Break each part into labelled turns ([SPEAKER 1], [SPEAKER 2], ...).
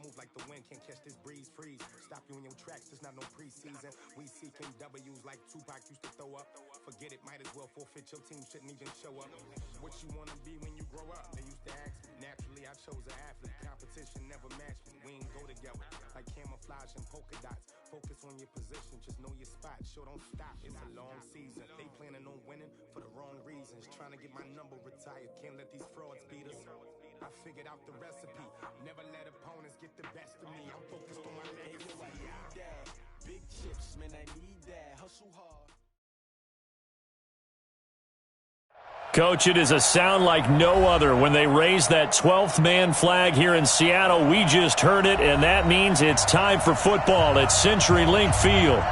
[SPEAKER 1] move like the wind, can't catch this breeze, freeze. Stop you in your tracks, there's not no preseason. We seeking W's like Tupac used to throw up. Forget it, might as well forfeit, your team shouldn't even show up. What you wanna be when you grow up? They used to ask me. Naturally, I chose an athlete. Competition never matched me. We ain't go together like camouflage and polka dots. Focus on your position, just know your spot. Sure, don't stop, it's a long season. They planning on winning for the wrong reasons. Trying to get my number retired, can't let these frauds beat us. I figured out the recipe. Never let opponents get the best of me. I'm focused on my legacy. Big chips, man, I need that. Hustle hard.
[SPEAKER 2] Coach, it is a sound like no other when they raise that 12th man flag here in Seattle. We just heard it, and that means it's time for football at CenturyLink Field.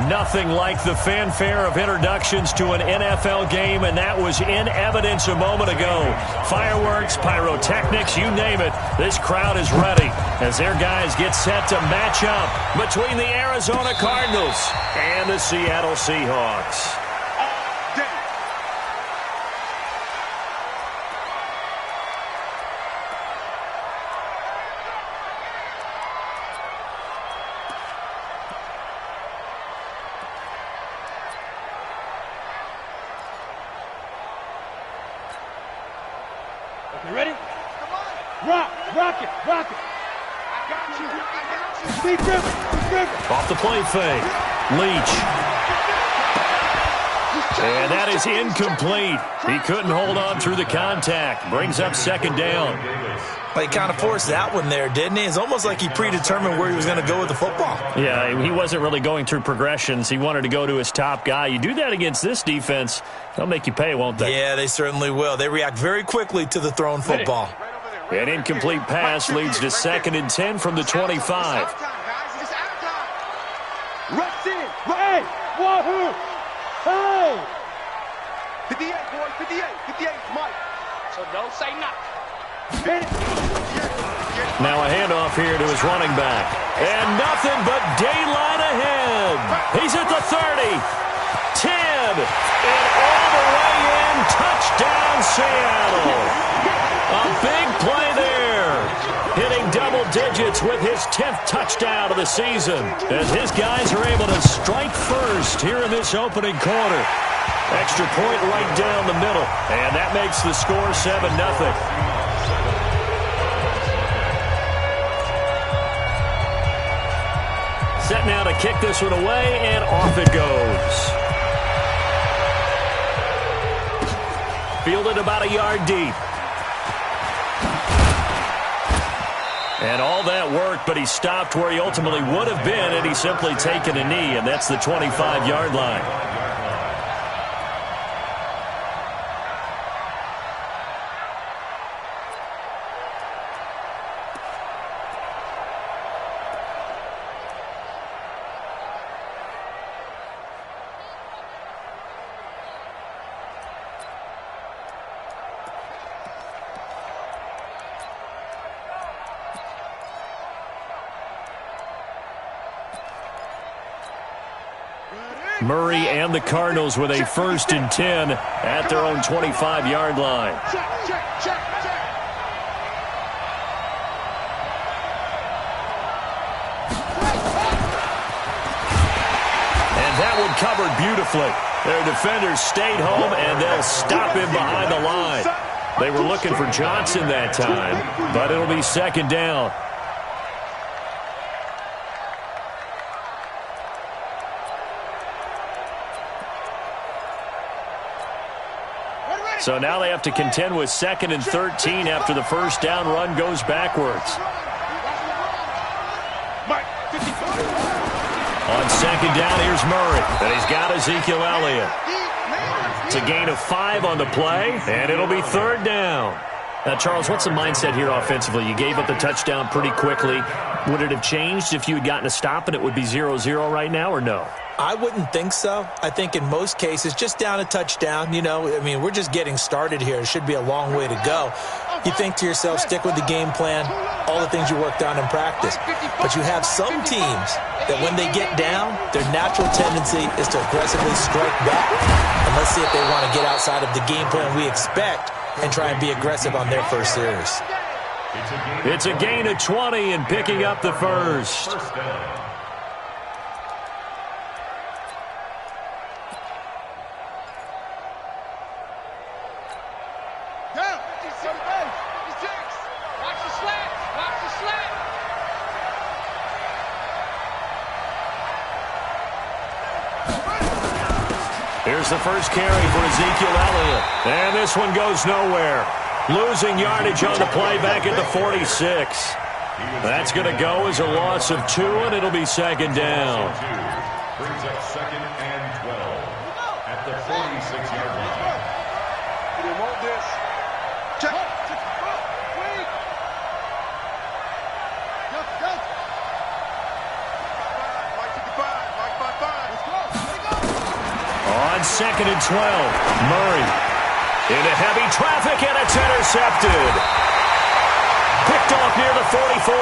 [SPEAKER 2] Nothing like the fanfare of introductions to an NFL game, and that was in evidence a moment ago. Fireworks, pyrotechnics, you name it. This crowd is ready as their guys get set to match up between the Arizona Cardinals and the Seattle Seahawks.
[SPEAKER 3] You ready? Come on. Rock it. I got you. Speed dribble.
[SPEAKER 2] Off the play fake. Leach. And that is incomplete. He couldn't hold on through the contact. Brings up second down.
[SPEAKER 4] Well, he kind of forced that one there, didn't he? It's almost like he predetermined where he was going to go with the football.
[SPEAKER 2] Yeah, he wasn't really going through progressions. He wanted to go to his top guy. You do that against this defense, they'll make you pay, won't they?
[SPEAKER 4] Yeah, they certainly will. They react very quickly to the thrown football.
[SPEAKER 2] An incomplete pass leads to 2nd and 10 from the 25.
[SPEAKER 3] Rush in. Hey! Wahoo! Hey!
[SPEAKER 5] 58, boy. 58, Mike. So don't say nothing.
[SPEAKER 2] Now a handoff here to his running back. And nothing but daylight ahead. He's at the 30. 10. And all the way in. Touchdown, Seattle. A big play there. Hitting double digits with his 10th touchdown of the season. As his guys are able to strike first here in this opening quarter. Extra point right down the middle. And that makes the score 7-0. Set now to kick this one away, and off it goes. Fielded about a yard deep. And all that work, but he stopped where he ultimately would have been had he simply taken a knee, and that's the 25-yard line. Murray and the Cardinals with a 1st and 10 at their own 25-yard line. And that one covered beautifully. Their defenders stayed home, and they'll stop him behind the line. They were looking for Johnson that time, but it'll be 2nd down. So now they have to contend with 2nd and 13 after the first down run goes backwards. On 2nd down, here's Murray. And he's got Ezekiel Elliott. It's a gain of 5 on the play, and it'll be 3rd down. Now, Charles, what's the mindset here offensively? You gave up the touchdown pretty quickly. Would it have changed if you had gotten a stop and it would be 0-0 right now, or no?
[SPEAKER 4] I wouldn't think so. I think in most cases, just down a touchdown, we're just getting started here. It should be a long way to go. You think to yourself, stick with the game plan, all the things you worked on in practice. But you have some teams that when they get down, their natural tendency is to aggressively strike back. And let's see if they want to get outside of the game plan we expect and try and be aggressive on their first series.
[SPEAKER 2] It's a gain of 20 and picking up the first. Here's the first carry for Ezekiel Elliott. And this one goes nowhere. Losing yardage on the play back at the 46. That's going to go as a loss of 2, and it'll be second down.
[SPEAKER 6] Brings up second and 12 at the 46-yard line.
[SPEAKER 5] You want this? Check.
[SPEAKER 2] On second and 12, Murray into heavy traffic, and it's intercepted. Picked off near the 44,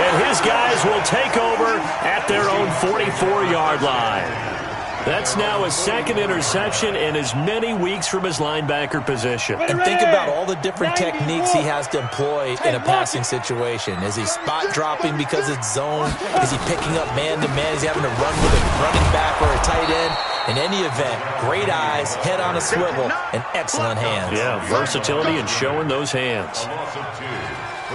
[SPEAKER 2] and his guys will take over at their own 44-yard line. That's now a second interception in as many weeks from his linebacker position.
[SPEAKER 4] And think about all the different techniques he has to employ in a passing situation. Is he spot dropping because it's zone? Is he picking up man-to-man? Is he having to run with a running back or a tight end? In any event, great eyes, head on a swivel, and excellent hands.
[SPEAKER 2] Yeah, versatility and showing those hands.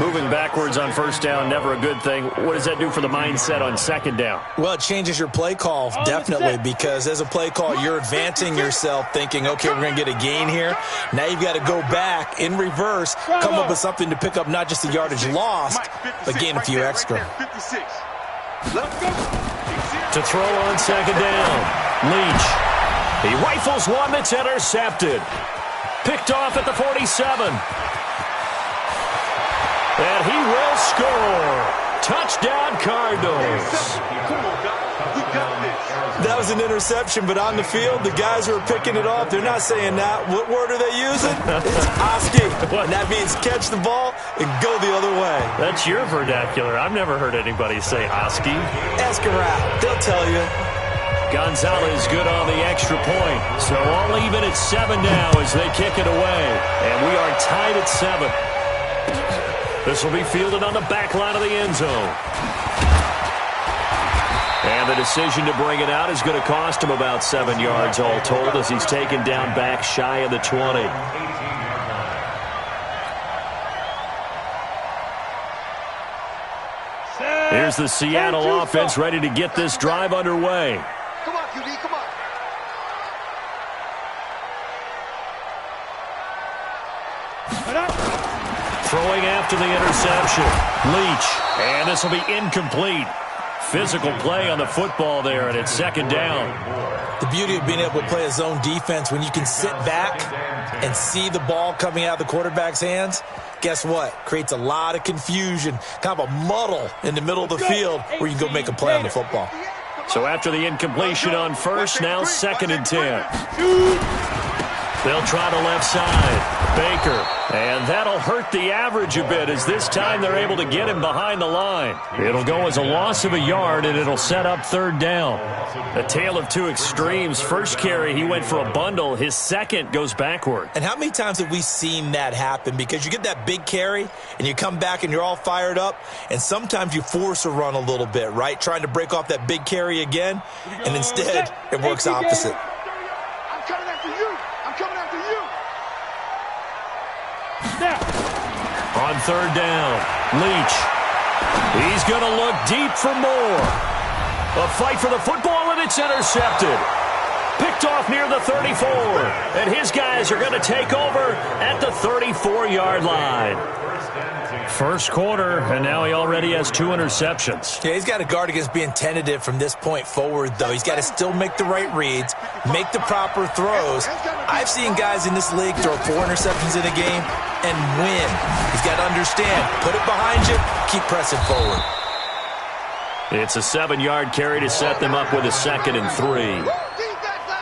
[SPEAKER 2] Moving backwards on first down, never a good thing. What does that do for the mindset on second down?
[SPEAKER 4] Well, it changes your play call, definitely, because as a play call, you're advancing yourself thinking, okay, we're going to get a gain here. Now you've got to go back in reverse, come up with something to pick up not just the yardage lost, but gain a few extra.
[SPEAKER 2] To throw on second down, Leach. He rifles one that's intercepted. Picked off at the 47. And he will score. Touchdown, Cardinals.
[SPEAKER 4] That was an interception, but on the field, the guys who are picking it off, they're not saying that. What word are they using? It's Oski. And that means catch the ball and go the other way.
[SPEAKER 2] That's your vernacular. I've never heard anybody say Oski.
[SPEAKER 4] Ask around. They'll tell you.
[SPEAKER 2] Gonzalez good on the extra point. So all even at 7 now as they kick it away. And we are tied at 7. This will be fielded on the back line of the end zone. And the decision to bring it out is going to cost him about 7 yards all told as he's taken down back shy of the 20. Here's the Seattle offense ready to get this drive underway.
[SPEAKER 5] Come on, QB, come on.
[SPEAKER 2] Throwing after the interception. Leach. And this will be incomplete. Physical play on the football there, and it's second down.
[SPEAKER 4] The beauty of being able to play a zone defense when you can sit back and see the ball coming out of the quarterback's hands, guess what? Creates a lot of confusion, kind of a muddle in the middle of the field where you can go make a play on the football.
[SPEAKER 2] So after the incompletion on first, now second and 10. They'll try to left side. Baker. And that'll hurt the average a bit as this time they're able to get him behind the line. It'll go as a loss of a yard, and it'll set up third down. A tale of two extremes. First carry, he went for a bundle. His second goes backward.
[SPEAKER 4] And how many times have we seen that happen? Because you get that big carry, and you come back, and you're all fired up, and sometimes you force a run a little bit, right? Trying to break off that big carry again, and instead it works opposite.
[SPEAKER 5] I'm coming after you. I'm coming after you.
[SPEAKER 2] On third down, Leach. He's going to look deep for more. A fight for the football, and it's intercepted. Picked off near the 34. And his guys are going to take over at the 34-yard line. First quarter, and now he already has 2 interceptions.
[SPEAKER 4] Yeah, he's got to guard against being tentative from this point forward, though. He's got to still make the right reads, make the proper throws. I've seen guys in this league throw 4 interceptions in a game and win. He's got to understand, put it behind you, keep pressing forward.
[SPEAKER 2] It's a 7-yard carry to set them up with a second and 3.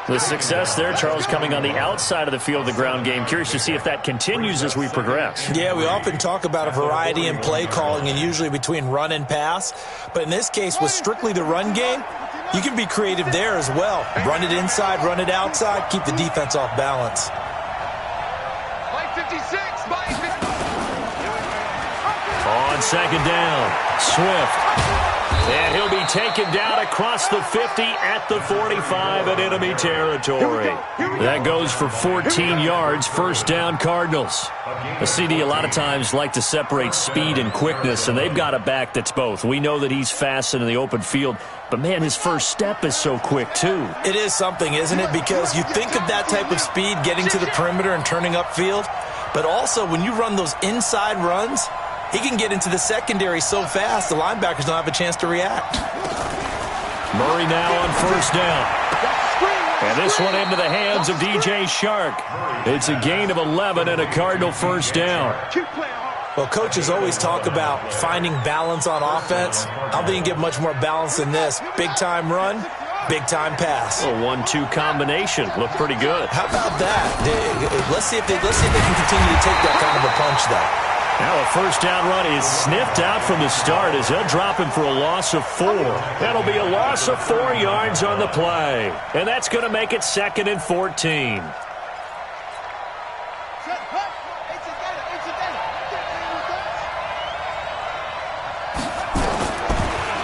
[SPEAKER 2] The success there, Charles, coming on the outside of the field of the ground game. Curious to see if that continues as we progress.
[SPEAKER 4] Yeah, we often talk about a variety in play calling and usually between run and pass. But in this case, with strictly the run game, you can be creative there as well. Run it inside, run it outside, keep the defense off balance.
[SPEAKER 5] By 56, by 50.
[SPEAKER 2] on second down. Swift. And he'll be taken down across the 50 at the 45 in enemy territory. That goes for 14 yards, first down Cardinals. A CD a lot of times like to separate speed and quickness, and they've got a back that's both. We know that he's fast in the open field, but, man, his first step is so quick, too.
[SPEAKER 4] It is something, isn't it? Because you think of that type of speed getting to the perimeter and turning upfield, but also when you run those inside runs, he can get into the secondary so fast the linebackers don't have a chance to react.
[SPEAKER 2] Murray now on first down. And this one into the hands of DJ Shark. It's a gain of 11 and a Cardinal first down.
[SPEAKER 4] Well, coaches always talk about finding balance on offense. I don't think you can get much more balance than this. Big-time run, big-time pass.
[SPEAKER 2] A 1-2 combination. Looked pretty good.
[SPEAKER 4] How about that? Let's see if they can continue to take that kind of a punch, though.
[SPEAKER 2] Now a first down run is sniffed out from the start as they'll drop him for a loss of 4. That'll be a loss of 4 yards on the play. And that's going to make it 2nd and 14.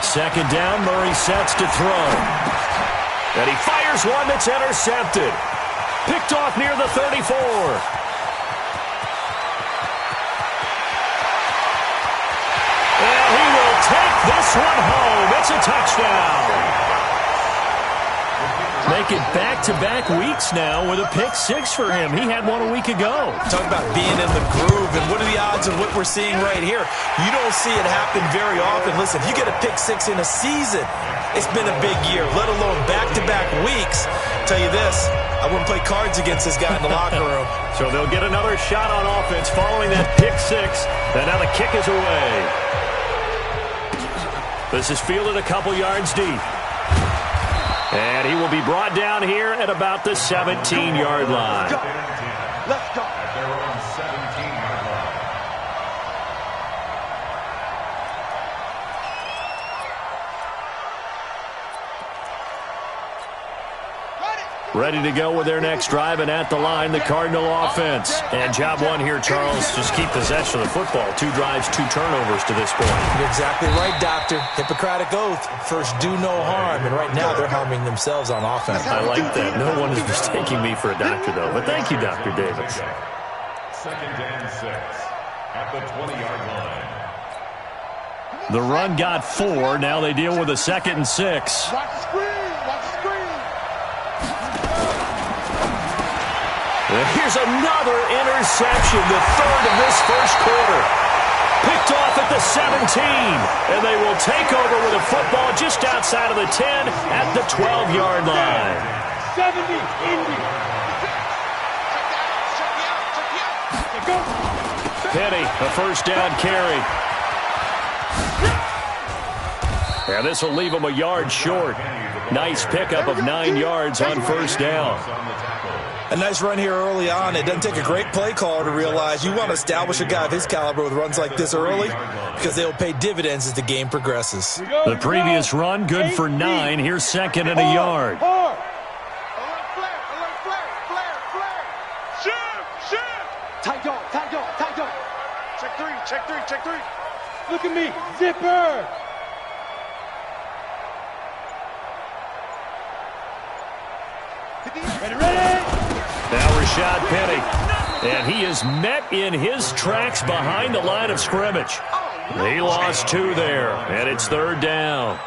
[SPEAKER 2] Second down, Murray sets to throw. And he fires one that's intercepted. Picked off near the 34. This one home. It's a touchdown. Make it back-to-back weeks now with a pick 6 for him. He had one a week ago.
[SPEAKER 4] Talk about being in the groove, and what are the odds of what we're seeing right here? You don't see it happen very often. Listen, if you get a pick 6 in a season, it's been a big year, let alone back-to-back weeks. Tell you this, I wouldn't play cards against this guy in the locker room.
[SPEAKER 2] So they'll get another shot on offense following that pick 6, and now the kick is away. This is fielded a couple yards deep. And he will be brought down here at about the 17-yard line.
[SPEAKER 5] Let's go.
[SPEAKER 6] They're on 17-yard line.
[SPEAKER 2] Ready to go with their next drive, and at the line, the Cardinal offense. And job one here, Charles, just keep possession of the football. 2 drives, 2 turnovers to this point.
[SPEAKER 4] You're exactly right, Doctor. Hippocratic oath. First, do no harm. And right now, they're harming themselves on offense.
[SPEAKER 2] I like that. No one is mistaking me for a doctor, though. But thank you, Dr. Davis.
[SPEAKER 6] 2nd and 6 at the 20-yard line.
[SPEAKER 2] The run got 4. Now they deal with a 2nd and 6.
[SPEAKER 3] Watch the screen. Watch the screen.
[SPEAKER 2] And here's another interception, the 3rd of this first quarter. Picked off at the 17, and they will take over with a football just outside of the 10 at the 12-yard line.
[SPEAKER 3] 70, Indy. Go.
[SPEAKER 2] Penny, a first down carry. And this will leave him a yard short. Nice pickup of 9 yards on first down.
[SPEAKER 4] A nice run here early on. It doesn't take a great play caller to realize you want to establish a guy of his caliber with runs like this early because they'll pay dividends as the game progresses.
[SPEAKER 2] The previous run, good for 9. Here's 2nd and a yard.
[SPEAKER 5] Alert flare. Shoot. Tight dog. Check 3.
[SPEAKER 3] Look at me. Zipper. Ready?
[SPEAKER 2] Now Rashad Penny. And he is met in his tracks behind the line of scrimmage. He lost 2 there, and it's 3rd down.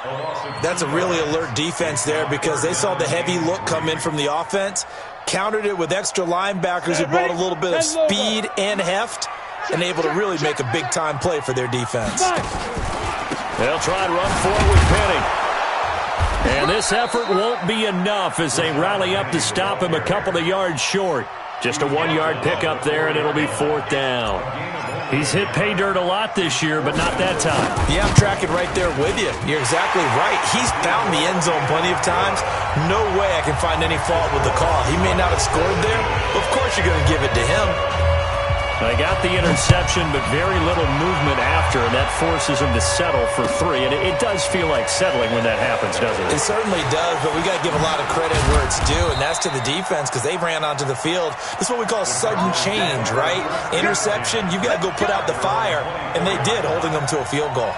[SPEAKER 4] That's a really alert defense there because they saw the heavy look come in from the offense, countered it with extra linebackers who brought a little bit of speed and heft, and able to really make a big-time play for their defense.
[SPEAKER 2] They'll try and run forward with Penny. And this effort won't be enough as they rally up to stop him a couple of yards short. Just a 1-yard pickup there, and it'll be 4th down. He's hit pay dirt a lot this year, but not that time.
[SPEAKER 4] Yeah, I'm tracking right there with you. You're exactly right. He's found the end zone plenty of times. No way I can find any fault with the call. He may not have scored there, but of course you're going to give it to him.
[SPEAKER 2] They got the interception, but very little movement after, and that forces them to settle for 3. And it does feel like settling when that happens, doesn't it?
[SPEAKER 4] It certainly does, but we got to give a lot of credit where it's due, and that's to the defense because they ran onto the field. This is what we call sudden change, right? Interception, you've got to go put out the fire, and they did, holding them to a field goal.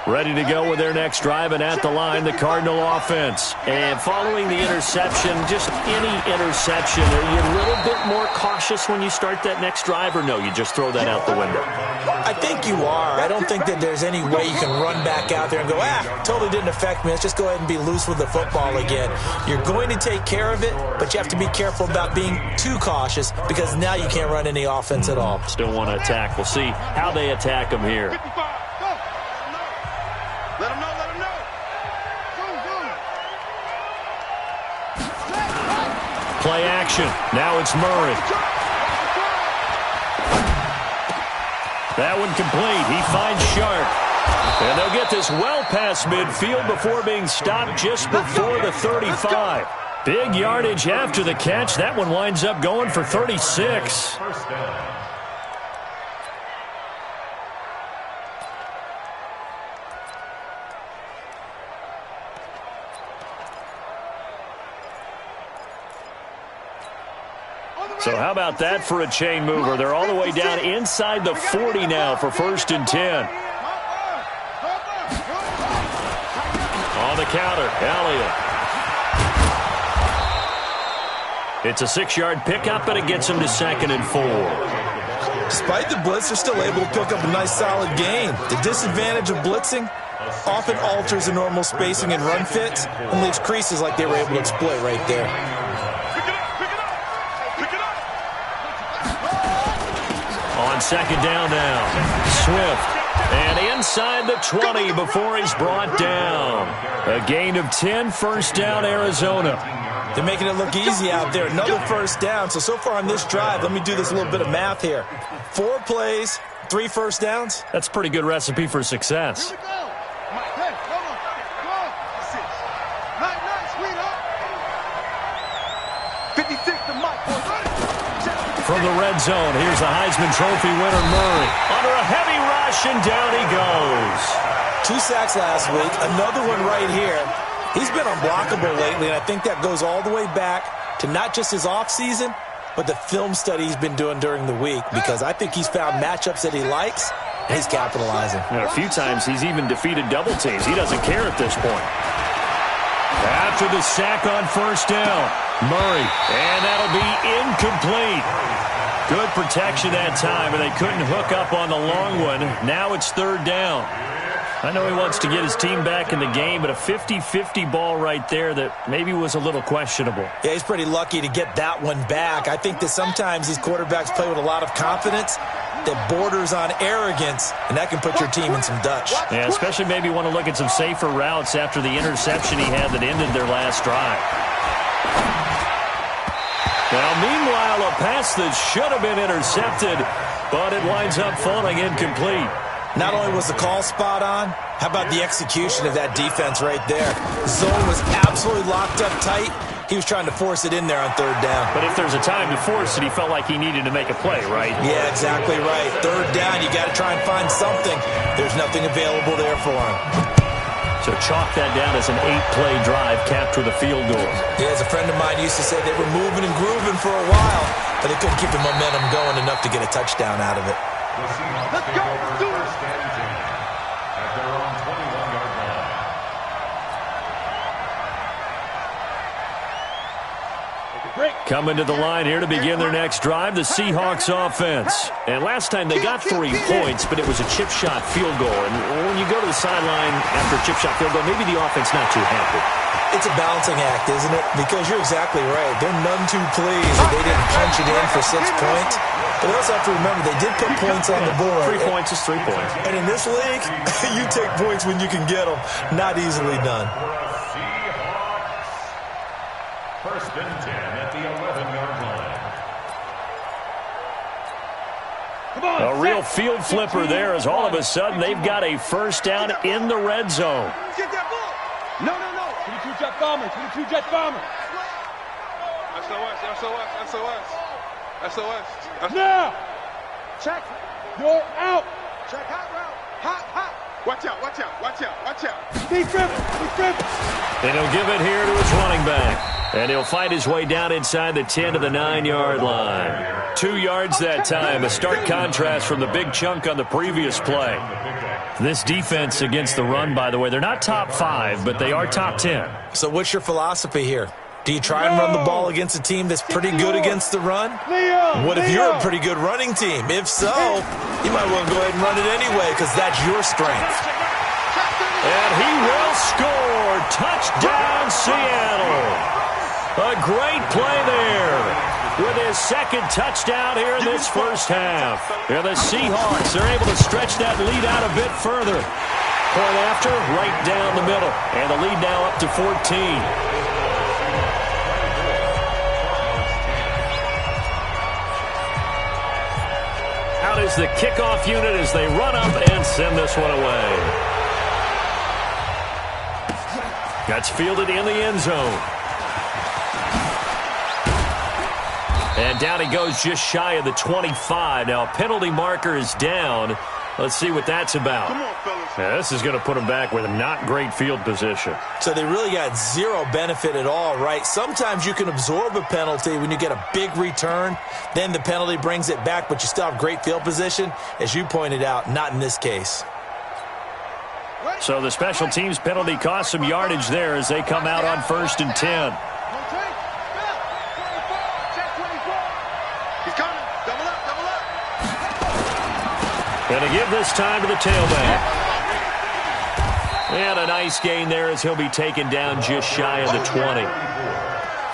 [SPEAKER 2] Ready to go with their next drive, and at the line, the Cardinal offense. And following the interception, just any interception, are you a little bit more cautious when you start that next drive, or no, you just throw that out the window?
[SPEAKER 4] I think you are. I don't think that there's any way you can run back out there and go, totally didn't affect me. Let's just go ahead and be loose with the football again. You're going to take care of it, but you have to be careful about being too cautious because now you can't run any offense at all.
[SPEAKER 2] Still want to attack. We'll see how they attack them here.
[SPEAKER 5] Let him know, let him know.
[SPEAKER 2] Play action. Now it's Murray. That one complete. He finds Sharp. And they'll get this well past midfield before being stopped just before the 35. Big yardage after the catch. That one winds up going for 36.
[SPEAKER 6] First down.
[SPEAKER 2] So how about that for a chain mover? They're all the way down inside the 40 now for 1st and 10. On the counter, Elliott. It's a 6-yard pickup, and it gets them to 2nd and 4.
[SPEAKER 4] Despite the blitz, they're still able to pick up a nice solid gain. The disadvantage of blitzing often alters the normal spacing and run fits and leaves creases like they were able to exploit right there.
[SPEAKER 2] On 2nd down now, Swift. And inside the 20 before he's brought down. A gain of 10, 1st down, Arizona.
[SPEAKER 4] They're making it look easy out there. Another 1st down. So far on this drive, let me do this little bit of math here. 4 plays, 3 1st downs.
[SPEAKER 2] That's a pretty good recipe for success.
[SPEAKER 3] Here we go. Hey, come on. Nice, sweetheart.
[SPEAKER 5] 56 to Mike.
[SPEAKER 2] From the red zone, here's the Heisman Trophy winner, Murray. Under a heavy rush, and down he goes.
[SPEAKER 4] 2 sacks last week, another one right here. He's been unblockable lately, and I think that goes all the way back to not just his offseason, but the film study he's been doing during the week, because I think he's found matchups that he likes, and he's capitalizing.
[SPEAKER 2] A few times he's even defeated double teams. He doesn't care at this point. After the sack on 1st down, Murray, and that'll be incomplete. Good protection that time, and they couldn't hook up on the long one. Now it's 3rd down. I know he wants to get his team back in the game, but a 50-50 ball right there that maybe was a little questionable.
[SPEAKER 4] Yeah, he's pretty lucky to get that one back. I think that sometimes these quarterbacks play with a lot of confidence that borders on arrogance, and that can put your team in some Dutch.
[SPEAKER 2] Yeah, especially maybe want to look at some safer routes after the interception he had that ended their last drive. Now, meanwhile, a pass that should have been intercepted, but it winds up falling incomplete.
[SPEAKER 4] Not only was the call spot on, how about the execution of that defense right there? Zone was absolutely locked up tight. He was trying to force it in there on 3rd down.
[SPEAKER 2] But if there's a time to force it, he felt like he needed to make a play, right?
[SPEAKER 4] Yeah, exactly right. 3rd down, you got to try and find something. There's nothing available there for him.
[SPEAKER 2] So chalk that down as an 8-play drive capped with a field goal.
[SPEAKER 4] Yeah, as a friend of mine used to say, they were moving and grooving for a while, but they couldn't keep the momentum going enough to get a touchdown out of it.
[SPEAKER 6] The Seahawks take over 1st and 10 at their own 21-yard line.
[SPEAKER 2] Coming to the line here to begin their next drive, the Seahawks offense. And last time they got 3 points, but it was a chip shot field goal. And when you go to the sideline after a chip shot field goal, maybe the offense not too happy.
[SPEAKER 4] It's a balancing act, isn't it? Because you're exactly right. They're none too pleased that they didn't punch it in for 6 points. But they also have to remember they did put points on the board.
[SPEAKER 2] 3 points is 3 points.
[SPEAKER 4] And in this league, you take points when you can get them. Not easily done.
[SPEAKER 6] Seahawks. 1st and 10 at the 11-yard line.
[SPEAKER 2] A real field flipper there as all of a sudden they've got a 1st down in the red zone.
[SPEAKER 5] Get that ball. No.
[SPEAKER 3] jet bombers. We need 2 jet bombers.
[SPEAKER 5] SOS.
[SPEAKER 3] Now!
[SPEAKER 5] Check.
[SPEAKER 3] You're out!
[SPEAKER 5] Check hot route. Hot. Watch out.
[SPEAKER 3] Be driven.
[SPEAKER 2] And he'll give it here to his running back. And he'll fight his way down inside the 10 to the 9-yard line. 2 yards that time. A stark contrast from the big chunk on the previous play. This defense against the run, by the way, they're not top 5, but they are top 10.
[SPEAKER 4] So what's your philosophy here? Do you try and run the ball against a team that's pretty good against the run? What if you're a pretty good running team? If so, you might want to go ahead and run it anyway because that's your strength.
[SPEAKER 2] And he will score. Touchdown, Seattle. A great play there with his second touchdown here in this first half. And the Seahawks are able to stretch that lead out a bit further. Point after, right down the middle. And the lead now up to 14. Out is the kickoff unit as they run up and send this one away. That's fielded in the end zone. And down he goes just shy of the 25. Now, penalty marker is down. Let's see what that's about.
[SPEAKER 5] Come on, fellas.
[SPEAKER 2] Yeah, this is going to put him back with not great field position.
[SPEAKER 4] So they really got zero benefit at all, right? Sometimes you can absorb a penalty when you get a big return. Then the penalty brings it back, but you still have great field position. As you pointed out, not in this case.
[SPEAKER 2] So the special teams penalty cost some yardage there as they come out on 1st and 10. Going to give this time to the tailback. And a nice gain there as he'll be taken down just shy of the 20.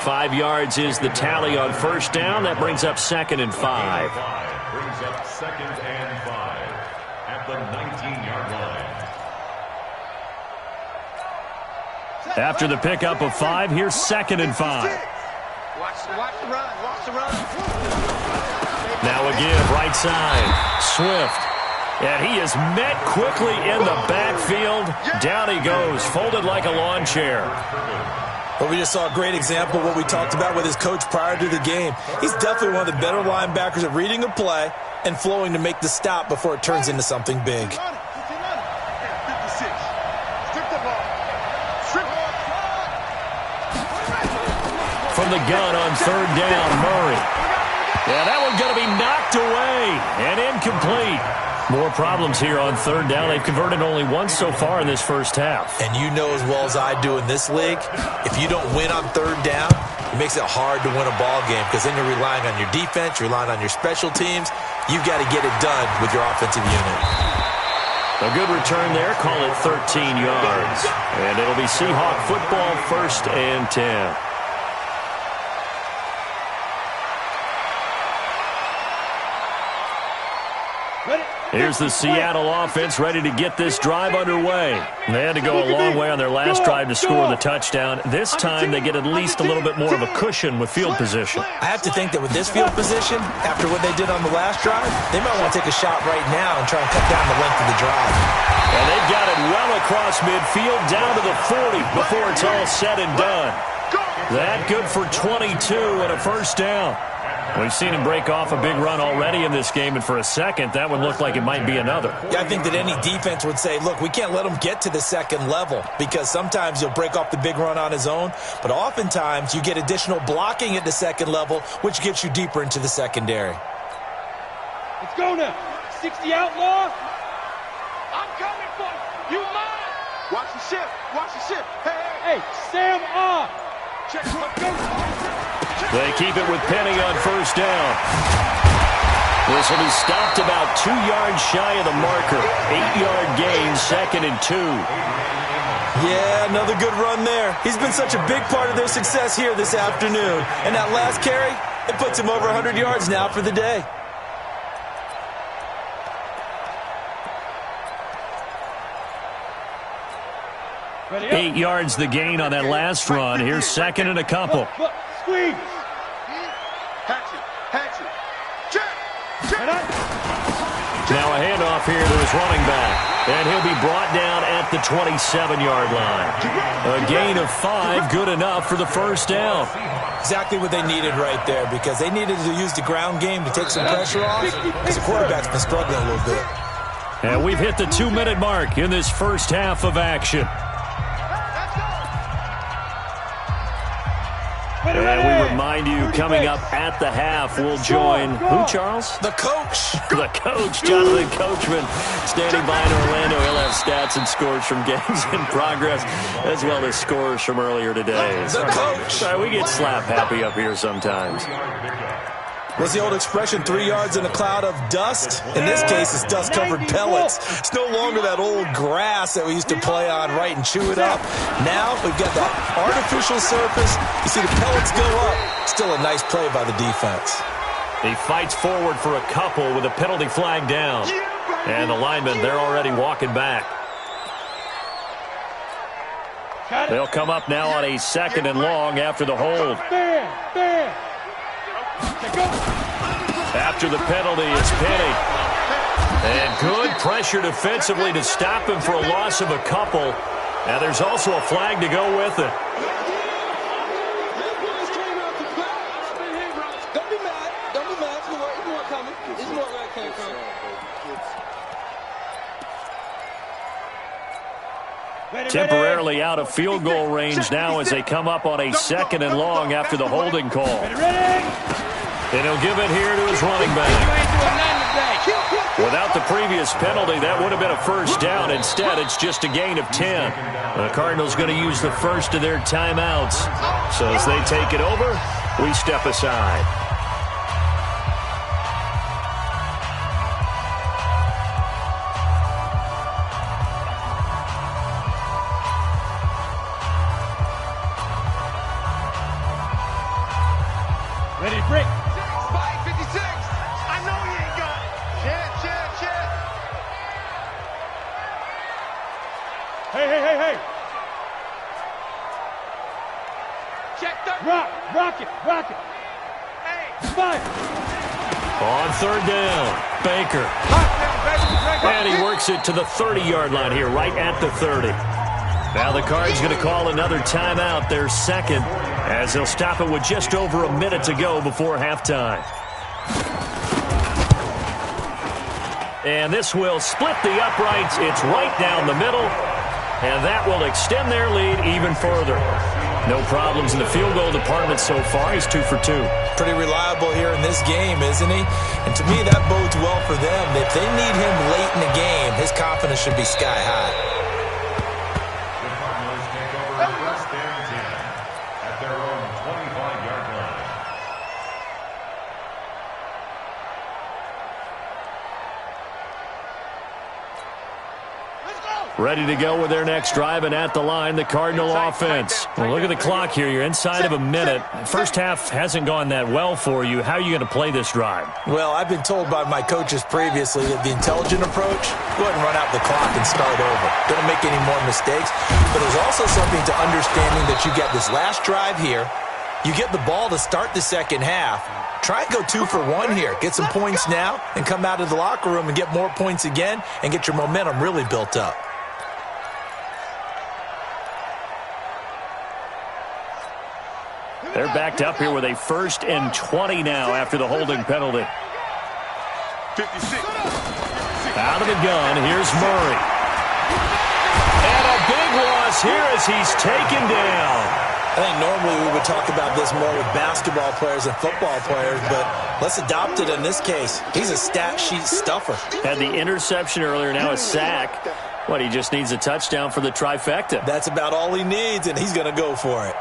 [SPEAKER 2] 5 yards is the tally on 1st down. That brings up 2nd and 5.
[SPEAKER 6] Brings up 2nd and 5 at the 19-yard line.
[SPEAKER 2] After the pickup of 5, here's 2nd and 5.
[SPEAKER 5] Watch the run.
[SPEAKER 2] Now again, right side. Swift. And he is met quickly in the backfield. Down he goes, folded like a lawn chair.
[SPEAKER 4] Well, we just saw a great example of what we talked about with his coach prior to the game. He's definitely one of the better linebackers at reading a play and flowing to make the stop before it turns into something big.
[SPEAKER 2] From the gun on 3rd down, Murray. Yeah, that one's going to be knocked away and incomplete. More problems here on 3rd down. They've converted only once so far in this first half.
[SPEAKER 4] And you know as well as I do in this league, if you don't win on 3rd down, it makes it hard to win a ball game because then you're relying on your defense, you're relying on your special teams. You've got to get it done with your offensive unit.
[SPEAKER 2] A good return there. Call it 13 yards. And it'll be Seahawk football, 1st and 10. Here's the Seattle offense ready to get this drive underway. They had to go a long way on their last drive to score the touchdown. This time they get at least a little bit more of a cushion with field position.
[SPEAKER 4] I have to think that with this field position, after what they did on the last drive, they might want to take a shot right now and try and cut down the length of the drive.
[SPEAKER 2] And they've got it well across midfield down to the 40 before it's all said and done. That good for 22 and a 1st down. We've seen him break off a big run already in this game, and for a second, that would look like it might be another.
[SPEAKER 4] Yeah, I think that any defense would say, look, we can't let him get to the 2nd level because sometimes he'll break off the big run on his own, but oftentimes you get additional blocking at the 2nd level, which gets you deeper into the secondary.
[SPEAKER 3] Let's go now. 60 outlaw.
[SPEAKER 5] I'm coming for you. You mine. Watch the ship.
[SPEAKER 3] Hey, Sam off.
[SPEAKER 5] Check. Let's go.
[SPEAKER 2] They keep it with Penny on 1st down. This will be stopped about 2 yards shy of the marker. 8-yard gain, 2nd and 2.
[SPEAKER 4] Yeah, another good run there. He's been such a big part of their success here this afternoon. And that last carry, it puts him over 100 yards now for the day.
[SPEAKER 3] Ready up.
[SPEAKER 2] 8 yards the gain on that last run. Here's 2nd and a couple.
[SPEAKER 3] Look, squeeze.
[SPEAKER 5] Hatchet. Check.
[SPEAKER 3] Right on.
[SPEAKER 2] Now a handoff here to his running back. And he'll be brought down at the 27-yard line. A gain of 5, good enough for the first down.
[SPEAKER 4] Exactly what they needed right there, because they needed to use the ground game to take some pressure off, because the quarterback's been struggling a little bit.
[SPEAKER 2] And we've hit the 2-minute mark in this first half of action. And we remind you, coming up at the half, we'll join, who, Charles?
[SPEAKER 4] The coach.
[SPEAKER 2] The coach, Jonathan Coachman, standing by in Orlando. He'll have stats and scores from games in progress, as well as scores from earlier today.
[SPEAKER 4] The coach.
[SPEAKER 2] Sorry, we get slap happy up here sometimes.
[SPEAKER 4] What's the old expression, 3 yards in a cloud of dust? In this case, it's dust-covered pellets. It's no longer that old grass that we used to play on, right, and chew it up. Now we've got that artificial surface. You see the pellets go up. Still a nice play by the defense.
[SPEAKER 2] He fights forward for a couple with a penalty flag down. And the linemen, they're already walking back. They'll come up now on a 2nd and long after the hold. After the penalty, it's Penny. And good pressure defensively to stop him for a loss of a couple. And there's also a flag to go with it.
[SPEAKER 7] Don't be mad. Don't be mad. It's more coming. It's more where it came from.
[SPEAKER 2] Temporarily out of field goal range now as they come up on a 2nd and long after the holding call. And he'll give it here to his running back. Without the previous penalty, that would have been a first down. Instead, it's just a gain of 10. The Cardinals going to use the first of their timeouts. So as they take it over, we step aside.
[SPEAKER 3] Ready, break.
[SPEAKER 5] Spike 56. I know he ain't got it. Check.
[SPEAKER 3] Hey.
[SPEAKER 5] Check third.
[SPEAKER 3] Rock it.
[SPEAKER 5] Hey.
[SPEAKER 3] Spike.
[SPEAKER 2] On 3rd down, Baker. And he works it to the 30-yard line here, right at the 30. Now the Cards going to call another timeout, their 2nd, as they'll stop it with just over a minute to go before halftime. And this will split the uprights. It's right down the middle, and that will extend their lead even further. No problems in the field goal department so far. He's 2 for 2.
[SPEAKER 4] Pretty reliable here in this game, isn't he? And to me, that bodes well for them. If they need him late in the game, his confidence should be sky high.
[SPEAKER 6] The Cardinals take over 1st and 10 at their own 25-yard line.
[SPEAKER 2] Ready to go with their next drive, and at the line, the Cardinal offense. Well, look at the clock here. You're inside of a minute. First half hasn't gone that well for you. How are you going to play this drive?
[SPEAKER 4] Well, I've been told by my coaches previously that the intelligent approach, go ahead and run out the clock and start over. Don't make any more mistakes. But there's also something to understanding that you get this last drive here. You get the ball to start the second half. Try and go 2 for 1 here. Get some points now and come out of the locker room and get more points again and get your momentum really built up.
[SPEAKER 2] They're backed up here with a 1st and 20 now after the holding penalty.
[SPEAKER 5] 56.
[SPEAKER 2] Out of the gun, here's Murray. And a big loss here as he's taken down.
[SPEAKER 4] I think normally we would talk about this more with basketball players and football players, but let's adopt it in this case. He's a stat sheet stuffer.
[SPEAKER 2] Had the interception earlier, now a sack. What, he just needs a touchdown for the trifecta.
[SPEAKER 4] That's about all he needs, and he's going to go for it.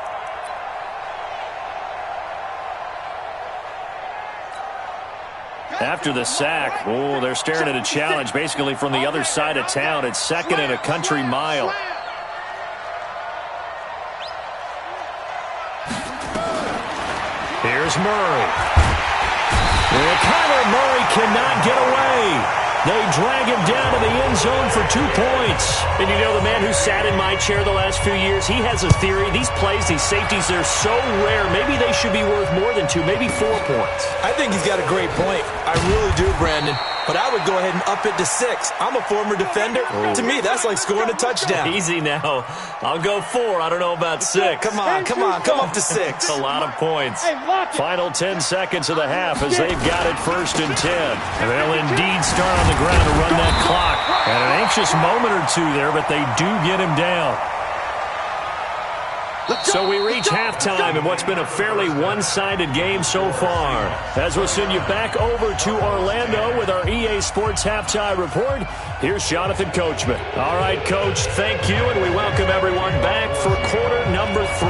[SPEAKER 2] After the sack, oh, they're staring at a challenge basically from the other side of town. It's 2nd and a country mile. Here's Murray. And Kyler Murray cannot get away. They drag him down to the end zone for 2 points. And you know, the man who sat in my chair the last few years, he has a theory. These plays, these safeties, they're so rare. Maybe they should be worth more than 2, maybe 4 points.
[SPEAKER 4] I think he's got a great point. I really do, Brandon. but I would go ahead and up it to 6. I'm a former defender.
[SPEAKER 2] Oh.
[SPEAKER 4] To me, that's like scoring a touchdown.
[SPEAKER 2] Easy now. I'll go 4. I don't know about 6.
[SPEAKER 4] Come on. Come up to 6.
[SPEAKER 2] A lot of points. Final 10 seconds of the half as they've got it 1st and 10. And they'll indeed start on the ground to run that clock. And an anxious moment or two there, but they do get him down. So we reach halftime in what's been a fairly one-sided game so far. As we'll send you back over to Orlando with our EA Sports Halftime Report, here's Jonathan Coachman. All right, Coach, thank you, and we welcome everyone back for quarter number 3.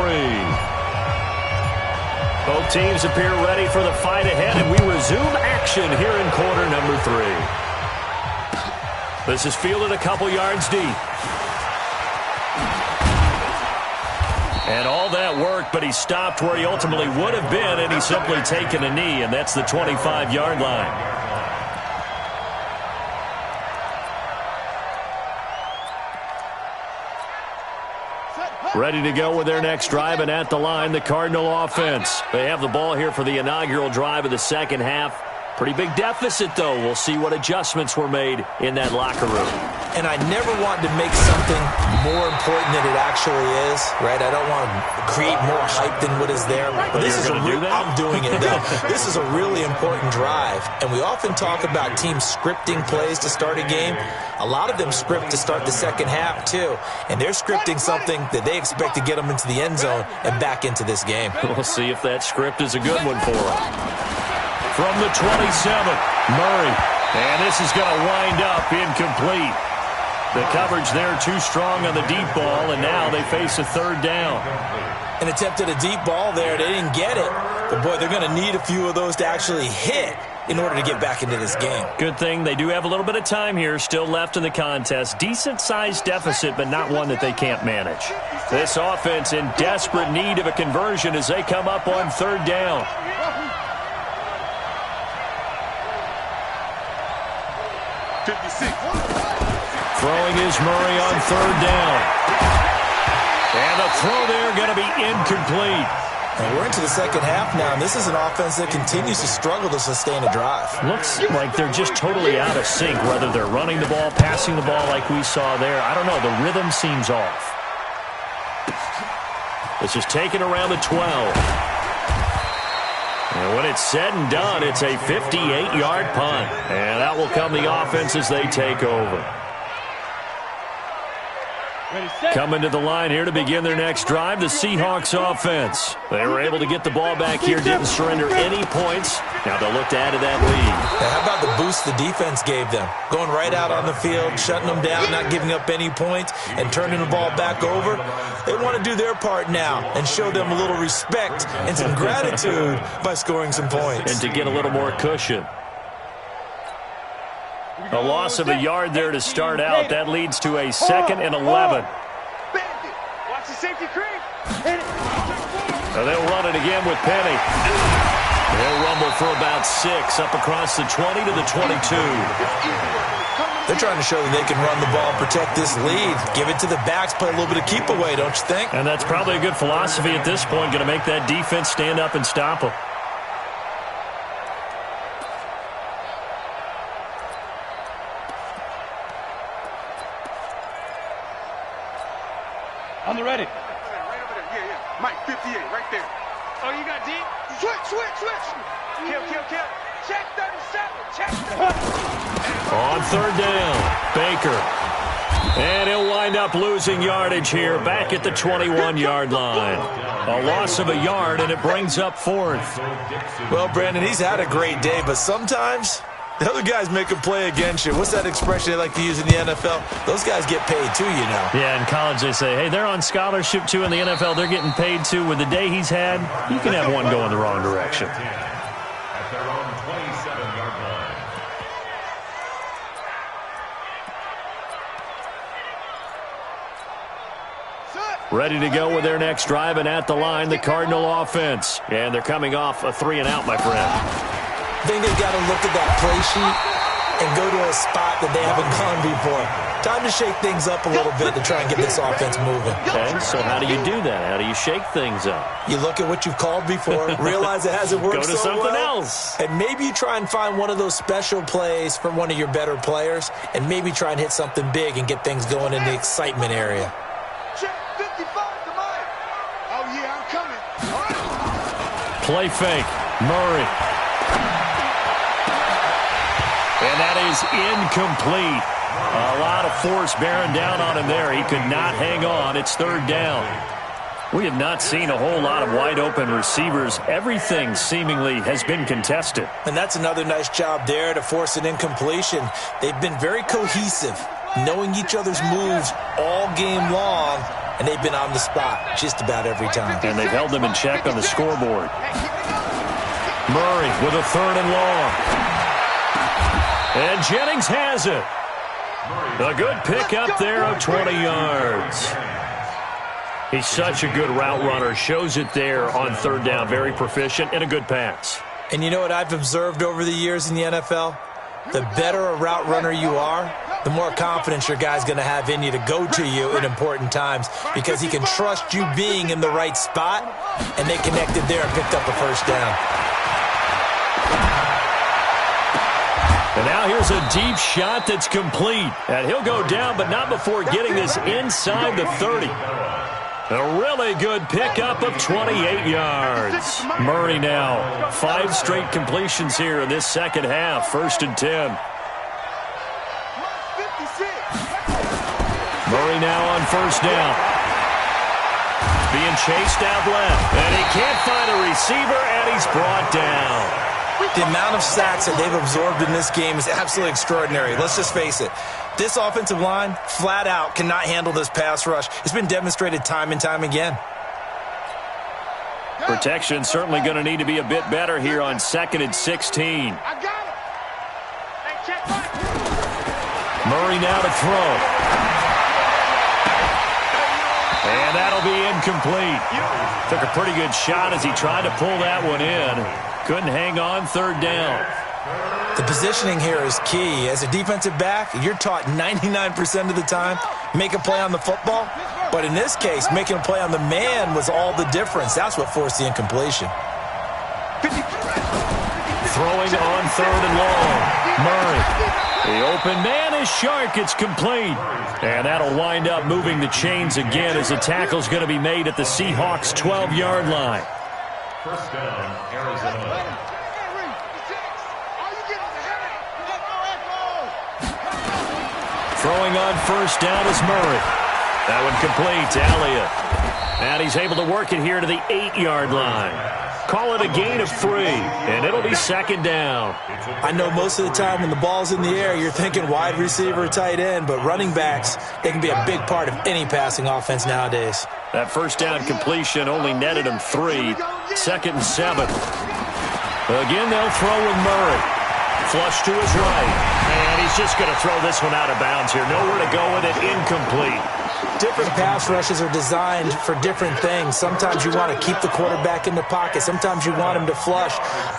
[SPEAKER 2] Both teams appear ready for the fight ahead, and we resume action here in quarter number 3. This is fielded a couple yards deep. And all that work, but he stopped where he ultimately would have been, and he's simply taken a knee, and that's the 25-yard line. Ready to go with their next drive, and at the line, the Cardinal offense. They have the ball here for the inaugural drive of the second half. Pretty big deficit, though. We'll see what adjustments were made in that locker room.
[SPEAKER 4] And I never want to make something more important than it actually is, right? I don't want to create more hype than what is there. But this is I'm doing it, though. This is a really important drive. And we often talk about teams scripting plays to start a game. A lot of them script to start the second half, too. And they're scripting something that they expect to get them into the end zone and back into this game.
[SPEAKER 2] We'll see if that script is a good one for them. From the 27, Murray. And this is going to wind up incomplete. The coverage there too strong on the deep ball, and now they face a 3rd down.
[SPEAKER 4] An attempt at a deep ball there. They didn't get it. But, boy, they're going to need a few of those to actually hit in order to get back into this game.
[SPEAKER 2] Good thing they do have a little bit of time here still left in the contest. Decent-sized deficit, but not one that they can't manage. This offense in desperate need of a conversion as they come up on 3rd down. Throwing is Murray on 3rd down. And the throw there going to be incomplete.
[SPEAKER 4] And we're into the second half now, and this is an offense that continues to struggle to sustain a drive.
[SPEAKER 2] Looks like they're just totally out of sync, whether they're running the ball, passing the ball like we saw there. I don't know. The rhythm seems off. This is taken around the 12. And when it's said and done, it's a 58-yard punt. And that will come the offense as they take over. Coming to the line here to begin their next drive, the Seahawks offense. They were able to get the ball back here, didn't surrender any points. Now they'll look to add to that lead.
[SPEAKER 4] Now, how about the boost the defense gave them? Going right out on the field, shutting them down, not giving up any points, and turning the ball back over. They want to do their part now and show them a little respect and some gratitude by scoring some points.
[SPEAKER 2] And to get a little more cushion. A loss of a yard there to start out. That leads to a 2nd and 11.
[SPEAKER 5] Watch the safety creep.
[SPEAKER 2] So they'll run it again with Penny. They'll rumble for about 6 up across the 20 to the 22.
[SPEAKER 4] They're trying to show that they can run the ball, protect this lead, give it to the backs, play a little bit of keep away, don't you think?
[SPEAKER 2] And that's probably a good philosophy at this point, going to make that defense stand up and stop them.
[SPEAKER 3] On the ready.
[SPEAKER 5] Right over there. Yeah. Mike, 58, right there. Oh, you got deep? Switch. Kill. Check 37. Check 37.
[SPEAKER 2] On 3rd down, Baker. And he'll wind up losing yardage here back at the 21-yard line. A loss of a yard, and it brings up 4th.
[SPEAKER 4] Well, Brandon, he's had a great day, but sometimes the other guys make a play against you. What's that expression they like to use in the NFL? Those guys get paid too, you know.
[SPEAKER 2] Yeah, in college they say, hey, they're on scholarship too. In the NFL, they're getting paid too. With the day he's had, you can have one going the wrong direction.
[SPEAKER 6] At their own 27-yard line.
[SPEAKER 2] Ready to go with their next drive, and at the line, the Cardinal offense. And they're coming off a 3-and-out, my friend.
[SPEAKER 4] I think they've got to look at that play sheet and go to a spot that they haven't gone before. Time to shake things up a little bit to try and get this offense moving.
[SPEAKER 2] Okay, so how do you do that? How do you shake things up?
[SPEAKER 4] You look at what you've called before, realize it hasn't worked
[SPEAKER 2] Go to
[SPEAKER 4] so
[SPEAKER 2] something
[SPEAKER 4] well,
[SPEAKER 2] else.
[SPEAKER 4] and maybe you try and find one of those special plays from one of your better players, and maybe try and hit something big and get things going in the excitement area.
[SPEAKER 5] Check 55 to mine. Oh, yeah, I'm coming. All right.
[SPEAKER 2] Play fake. Murray. And that is incomplete. A lot of force bearing down on him there. He could not hang on. It's third down. We have not seen a whole lot of wide-open receivers. Everything seemingly has been contested.
[SPEAKER 4] And that's another nice job there to force an incompletion. They've been very cohesive, knowing each other's moves all game long, and they've been on the spot just about every time.
[SPEAKER 2] And they've held them in check on the scoreboard. Murray with a third and long. And Jennings has it. A good pickup there of 20 yards. He's such a good route runner. Shows it there on third down. Very proficient and a good pass.
[SPEAKER 4] And you know what I've observed over the years in the NFL? The better a route runner you are, the more confidence your guy's going to have in you to go to you in important times, because he can trust you being in the right spot, and they connected there and picked up a first down.
[SPEAKER 2] And now here's a deep shot that's complete. And he'll go down, but not before getting this inside the 30. A really good pickup of 28 yards. Murray now, 5 straight completions here in this second half. 1st and 10. Murray now on first down. Being chased out left. And he can't find a receiver, and he's brought down.
[SPEAKER 4] The amount of sacks that they've absorbed in this game is absolutely extraordinary. Let's just face it. This offensive line, flat out, cannot handle this pass rush. It's been demonstrated time and time again.
[SPEAKER 2] Protection certainly going to need to be a bit better here on 2nd and 16. Murray now to throw. And that'll be incomplete. Took a pretty good shot as he tried to pull that one in. Couldn't hang on, third down.
[SPEAKER 4] The positioning here is key. As a defensive back, you're taught 99% of the time, make a play on the football. But in this case, making a play on the man was all the difference. That's what forced the incompletion.
[SPEAKER 2] Throwing on third and long. Murray. The open man is Shark. It's complete. And that'll wind up moving the chains again as the tackle's going to be made at the Seahawks' 12-yard line.
[SPEAKER 6] First down, Arizona.
[SPEAKER 2] Throwing on first down is Murray. That one complete to Elliott. And he's able to work it here to the 8-yard line. Call it a gain of 3, and it'll be second down.
[SPEAKER 4] I know most of the time when the ball's in the air, you're thinking wide receiver, tight end, but running backs, they can be a big part of any passing offense nowadays.
[SPEAKER 2] That first down completion only netted him 3. 2nd and 7. Again, they'll throw with Murray. Flush to his right. And he's just going to throw this one out of bounds here. Nowhere to go with it. Incomplete.
[SPEAKER 4] Different pass rushes are designed for different things. Sometimes you want to keep the quarterback in the pocket. Sometimes you want him to flush.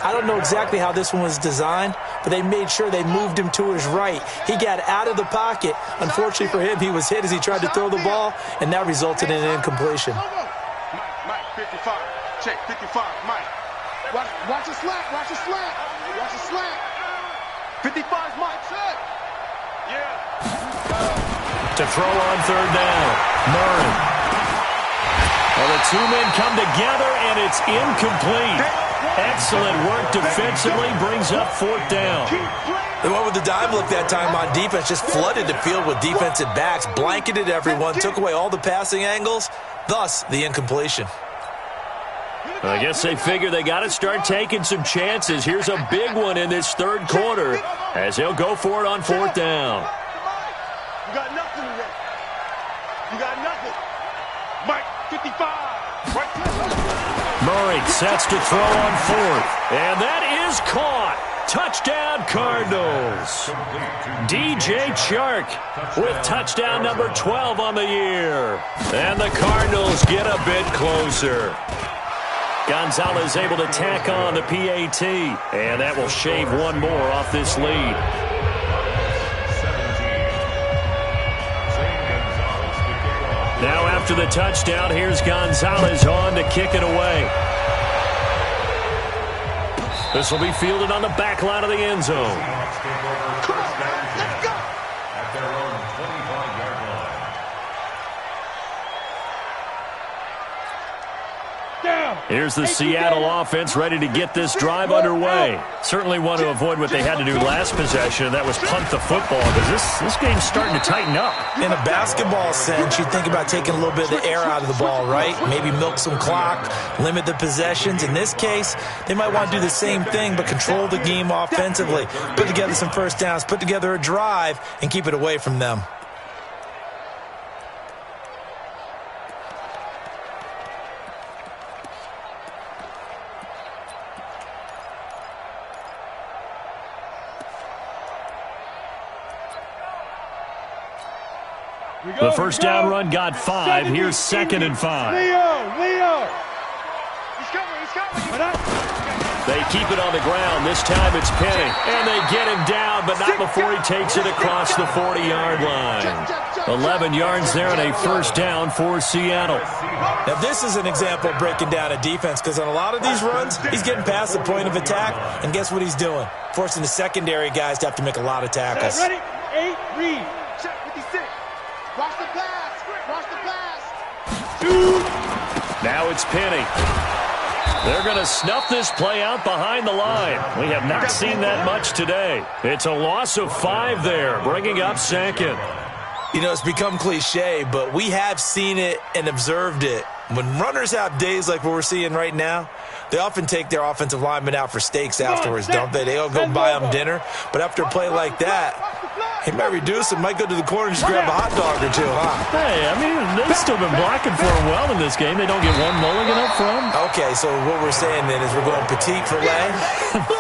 [SPEAKER 4] I don't know exactly how this one was designed, but they made sure they moved him to his right. He got out of the pocket. Unfortunately for him, he was hit as he tried to throw the ball, and that resulted in an incompletion.
[SPEAKER 5] Mike, 55. Check, 55. Mike. Watch the slant. Watch the slant. Watch the slant. 55's Mike. Set. Yeah.
[SPEAKER 2] To throw on third down. Murray. Well, the two men come together, and it's incomplete. Excellent work defensively. Brings up 4th down.
[SPEAKER 4] They went with the dime look that time on defense. Just flooded the field with defensive backs. Blanketed everyone. Took away all the passing angles. Thus, the incompletion.
[SPEAKER 2] I guess they figure they got to start taking some chances. Here's a big one in this third quarter as he'll go for it on 4th down.
[SPEAKER 5] You got nothing today. You got nothing. Mike, 55. Right.
[SPEAKER 2] Murray sets to throw on 4th. And that is caught. Touchdown, Cardinals. DJ Chark with touchdown number 12 on the year. And the Cardinals get a bit closer. Gonzalez able to tack on the PAT. And that will shave one more off this lead. Now after the touchdown, here's Gonzalez on to kick it away. This will be fielded on the back line of the end zone.
[SPEAKER 6] Seahawks take over first down and 10 at their own 25-yard line.
[SPEAKER 2] Here's the Seattle offense ready to get this drive underway. Certainly want to avoid what they had to do last possession. That was punt the football, because this game's starting to tighten up.
[SPEAKER 4] In a basketball sense, you think about taking a little bit of the air out of the ball, right? Maybe milk some clock, limit the possessions. In this case, they might want to do the same thing, but control the game offensively. Put together some first downs, put together a drive, and keep it away from them.
[SPEAKER 2] The first down run got 5. Here's 2nd and 5.
[SPEAKER 3] Leo.
[SPEAKER 5] He's coming.
[SPEAKER 2] They keep it on the ground. This time it's Penny. And they get him down, but not before he takes it across the 40-yard line. 11 yards there and a first down for Seattle.
[SPEAKER 4] Now, this is an example of breaking down a defense, because on a lot of these runs, he's getting past the point of attack, and guess what he's doing? Forcing the secondary guys to have to make a lot of tackles.
[SPEAKER 3] Ready? 8, read.
[SPEAKER 5] Check 56. Watch the pass. Watch the pass.
[SPEAKER 3] 2.
[SPEAKER 2] Now it's Penny. They're going to snuff this play out behind the line. We have not seen that much today. It's a loss of 5 there, bringing up 2nd.
[SPEAKER 4] You know, it's become cliche, but we have seen it and observed it. When runners have days like what we're seeing right now, they often take their offensive linemen out for steaks afterwards, don't they? They all go buy them dinner. But after a play like that, he might reduce it, might go to the corner and just grab a hot dog or two, huh?
[SPEAKER 2] Hey, I mean, they've still been blocking for him well in this game. They don't get one mulligan up front.
[SPEAKER 4] Okay, so what we're saying then is we're going petite filet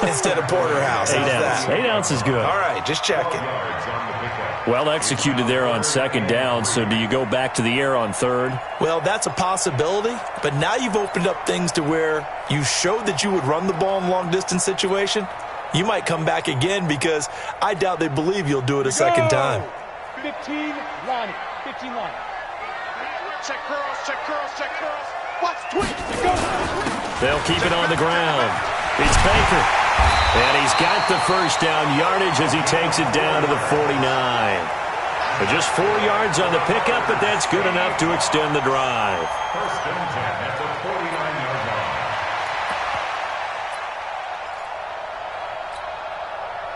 [SPEAKER 4] instead of porterhouse.
[SPEAKER 2] 8 ounce. 8 ounce is good.
[SPEAKER 4] All right, just checking.
[SPEAKER 2] Well executed there on 2nd down, so do you go back to the air on 3rd?
[SPEAKER 4] Well, that's a possibility, but now you've opened up things to where you showed that you would run the ball in long-distance situation. You might come back again, because I doubt they believe you'll do it a second time.
[SPEAKER 3] 15, Ronnie. 15 line.
[SPEAKER 5] Check curls. Watch twitch.
[SPEAKER 2] They'll keep it on the ground. It's Baker. And he's got the first down yardage as he takes it down to the 49. But just 4 yards on the pickup, but that's good enough to extend the drive.
[SPEAKER 6] First and 10 at the 49-yard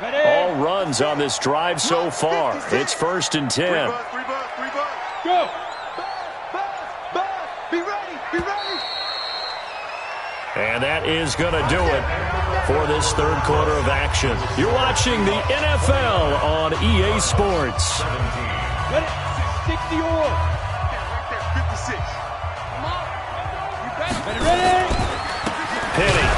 [SPEAKER 6] line.
[SPEAKER 3] Ready?
[SPEAKER 2] All runs on this drive so far. It's 1st and 10.
[SPEAKER 5] 3 buzz.
[SPEAKER 3] Go.
[SPEAKER 5] Buzz. Be ready.
[SPEAKER 2] And that is going to do it for this 3rd quarter of action. You're watching the NFL on EA Sports.
[SPEAKER 3] Ready? 60 or.
[SPEAKER 5] Right there. 56. Come on. You better.
[SPEAKER 3] Ready?
[SPEAKER 2] Penny.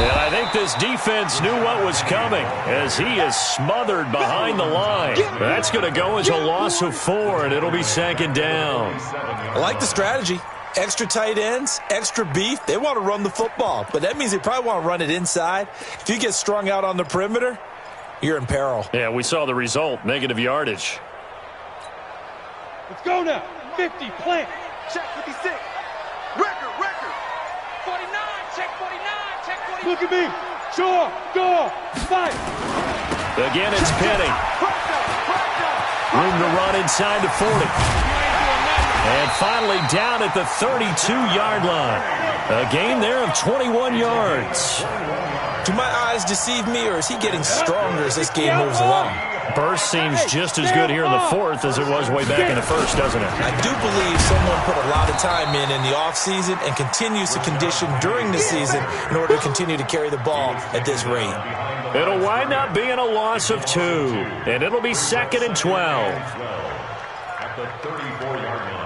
[SPEAKER 2] And I think this defense knew what was coming, as he is smothered behind the line. That's going to go as a loss of 4, and it'll be 2nd down.
[SPEAKER 4] I like the strategy. Extra tight ends, extra beef. They want to run the football, but that means they probably want to run it inside. If you get strung out on the perimeter, you're in peril.
[SPEAKER 2] Yeah, we saw the result, negative yardage.
[SPEAKER 3] Let's go now. 50, plant.
[SPEAKER 5] Check 56. Record. 49. Check 49.
[SPEAKER 3] Look at me. Sure. Go. Fight.
[SPEAKER 2] Again, it's Penny. Room to run inside the 40. And finally down at the 32-yard line. A gain there of 21 yards.
[SPEAKER 4] Do my eyes deceive me, or is he getting stronger as this game moves along?
[SPEAKER 2] Burst seems just as good here in the 4th as it was way back in the 1st, doesn't it?
[SPEAKER 4] I do believe someone put a lot of time in the offseason and continues to condition during the season in order to continue to carry the ball at this rate.
[SPEAKER 2] It'll wind up being a loss of 2, and it'll be 2nd and 12.
[SPEAKER 6] At the 34-yard line.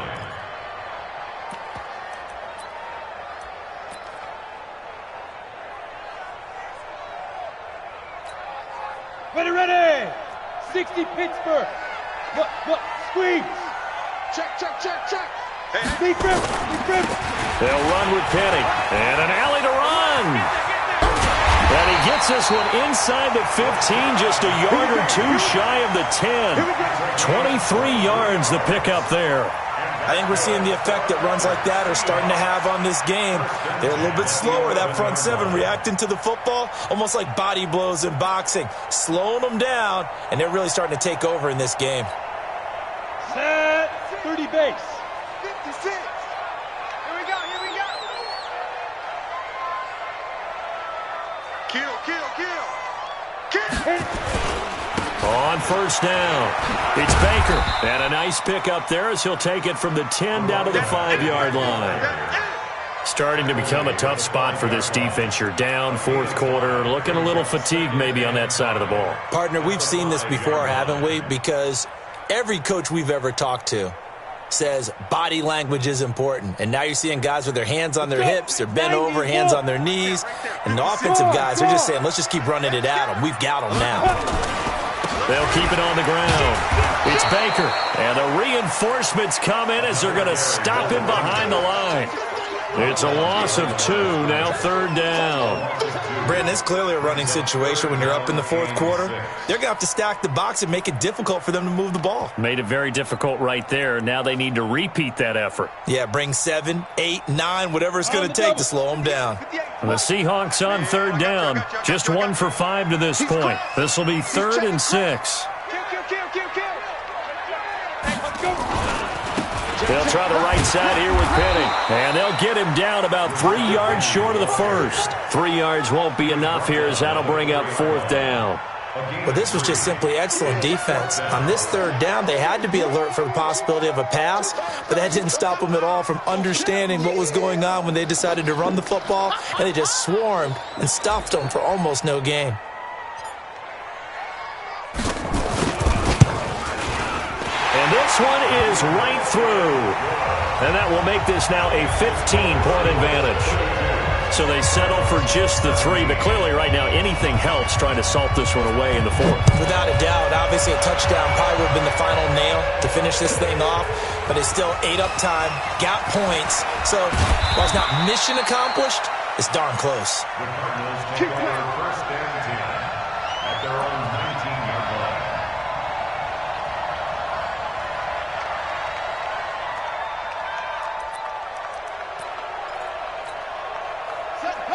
[SPEAKER 3] Ready. 60, Pittsburgh. Look. Squeeze.
[SPEAKER 5] Check.
[SPEAKER 3] Big grip.
[SPEAKER 2] They'll run with Penny. And an alley to run. And he gets this one inside the 15, just a yard or two shy of the 10. 23 yards the pickup there.
[SPEAKER 4] I think we're seeing the effect that runs like that are starting to have on this game. They're a little bit slower, that front seven, reacting to the football, almost like body blows in boxing, slowing them down, and they're really starting to take over in this game.
[SPEAKER 3] Set, 30 base.
[SPEAKER 5] 56. Here we go. Kill.
[SPEAKER 2] On first down, it's Baker. And a nice pick up there as he'll take it from the 10 down to the 5-yard line. Starting to become a tough spot for this defense. You're down fourth quarter, looking a little fatigued maybe on that side of the ball.
[SPEAKER 4] Partner, we've seen this before, haven't we? Because every coach we've ever talked to says body language is important. And now you're seeing guys with their hands on their hips, they're bent over, hands on their knees. And the offensive guys, they're just saying, let's just keep running it at them. We've got them now.
[SPEAKER 2] They'll keep it on the ground. It's Baker. And the reinforcements come in as they're going to stop him behind the line. It's a loss of 2, now third down.
[SPEAKER 4] Brandon, it's clearly a running situation when you're up in the fourth quarter. They're going to have to stack the box and make it difficult for them to move the ball.
[SPEAKER 2] Made it very difficult right there. Now they need to repeat that effort.
[SPEAKER 4] Yeah, bring 7, 8, 9, whatever it's going to take to slow them down.
[SPEAKER 2] And the Seahawks on third down. Just 1 for 5 to this point. This will be 3rd and 6. They'll try the right side here with Penny. And they'll get him down about 3 yards short of the first. 3 yards won't be enough here as that'll bring up 4th down.
[SPEAKER 4] Well, this was just simply excellent defense. On this third down, they had to be alert for the possibility of a pass, but that didn't stop them at all from understanding what was going on when they decided to run the football, and they just swarmed and stuffed them for almost no gain.
[SPEAKER 2] And this one is right through. And that will make this now a 15-point advantage. So they settle for just the 3, but clearly right now anything helps trying to salt this one away in the 4th.
[SPEAKER 4] Without a doubt, obviously a touchdown probably would have been the final nail to finish this thing off, but it's still ate up time, got points. So while it's not mission accomplished, it's darn close.
[SPEAKER 6] First and 10 at their own 19-yard line.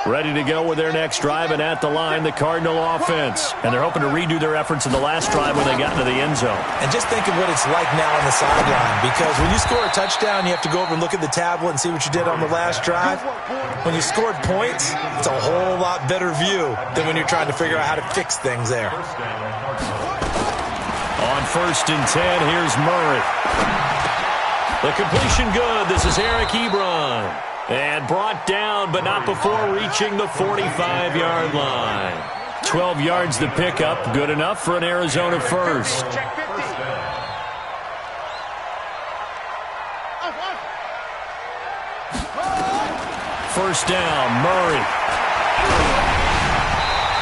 [SPEAKER 2] Ready to go with their next drive, and at the line, the Cardinal offense. And they're hoping to redo their efforts in the last drive when they got into the end zone.
[SPEAKER 4] And just think of what it's like now on the sideline, because when you score a touchdown, you have to go over and look at the tablet and see what you did on the last drive. When you scored points, it's a whole lot better view than when you're trying to figure out how to fix things there.
[SPEAKER 2] On 1st and 10, here's Murray. The completion good. This is Eric Ebron. And brought down, but not before reaching the 45-yard line. 12 yards to pick up. Good enough for an Arizona first. First down, Murray.